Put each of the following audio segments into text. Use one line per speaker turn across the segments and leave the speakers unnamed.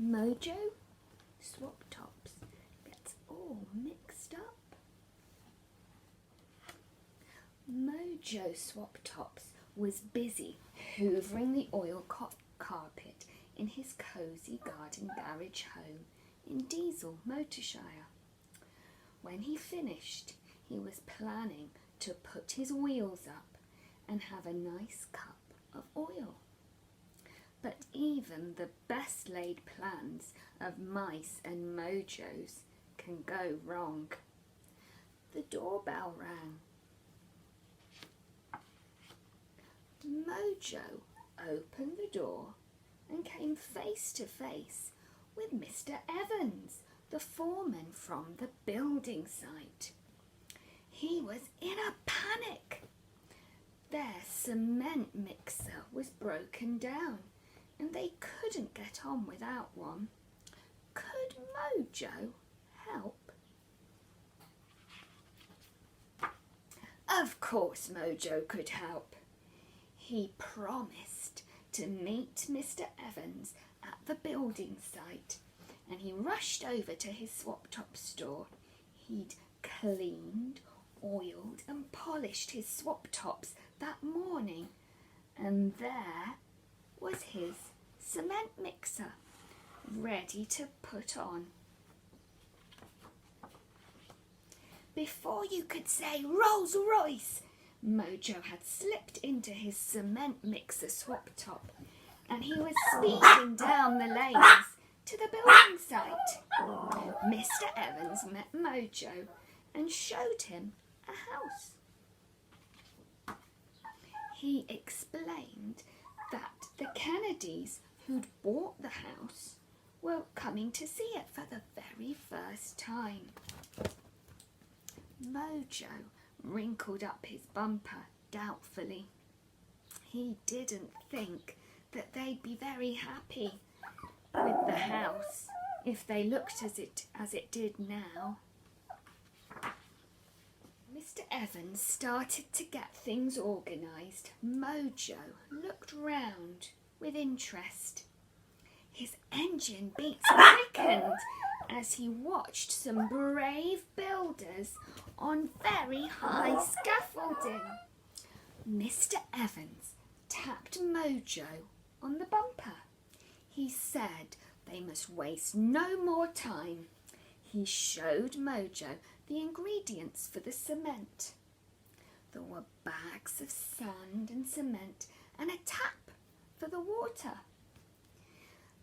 Mojo Swoptops gets all mixed up. Mojo Swoptops was busy hoovering the oil carpet in his cosy garden garage home in Diesel, Motorshire. When he finished, he was planning to put his wheels up and have a nice cup of oil. But even the best laid plans of mice and mojos can go wrong. The doorbell rang. Mojo opened the door and came face to face with Mr. Evans, the foreman from the building site. He was in a panic. Their cement mixer was broken down and they couldn't get on without one. Could Mojo help? Of course Mojo could help. He promised to meet Mr. Evans at the building site, and he rushed over to his Swoptop store. He'd cleaned, oiled and polished his Swoptops that morning, and there was his cement mixer ready to put on. Before you could say Rolls Royce, Mojo had slipped into his cement mixer Swoptop and he was speeding down the lanes to the building site. Mr. Evans met Mojo and showed him a house. He explained that the Kennedys who'd bought the house were coming to see it for the very first time. Mojo wrinkled up his bumper doubtfully. He didn't think that they'd be very happy with the house if they looked as it did now. Mr. Evans started to get things organised. Mojo looked round with interest. His engine beats quickened as he watched some brave builders on very high scaffolding. Mr. Evans tapped Mojo on the bumper. He said they must waste no more time. He showed Mojo the ingredients for the cement. There were bags of sand and cement and a tap for the water.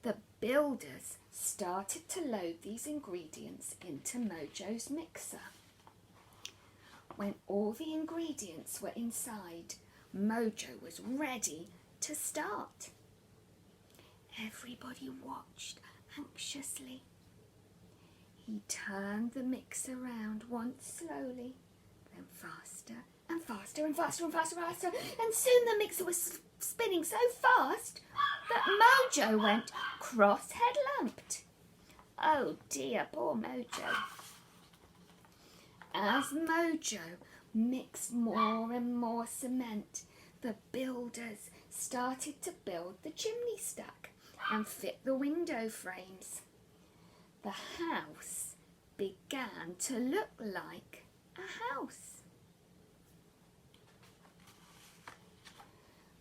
The builders started to load these ingredients into Mojo's mixer. When all the ingredients were inside, Mojo was ready to start. Everybody watched anxiously. He turned the mix around once slowly, then faster and faster and faster and faster and faster, and soon the mixer was spinning so fast that Mojo went cross-headlamped. Oh dear, poor Mojo. As Mojo mixed more and more cement, the builders started to build the chimney stack and fit the window frames. The house began to look like a house.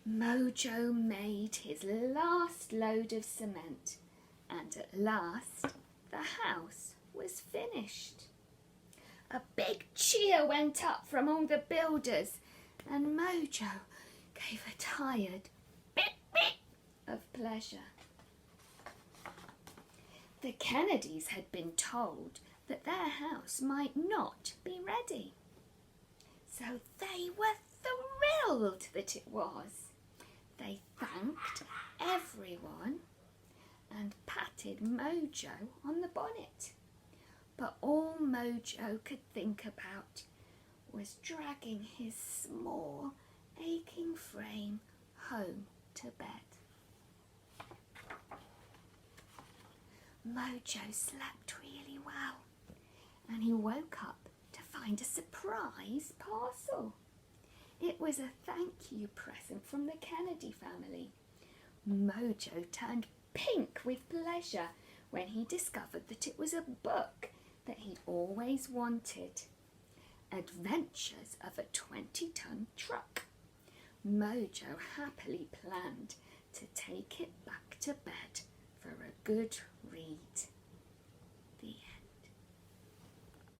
Mojo made his last load of cement, and at last the house was finished. A big cheer went up from all the builders, and Mojo gave a tired beep beep of pleasure. The Kennedys had been told that their house might not be ready, so they were thrilled that it was. They thanked everyone and patted Mojo on the bonnet. But all Mojo could think about was dragging his small, aching frame home to bed. Mojo slept really well, and he woke up to find a surprise parcel. It was a thank you present from the Kennedy family. Mojo turned pink with pleasure when he discovered that it was a book that he'd always wanted. Adventures of a 20-ton truck. Mojo happily planned to take it back to bed for a good read.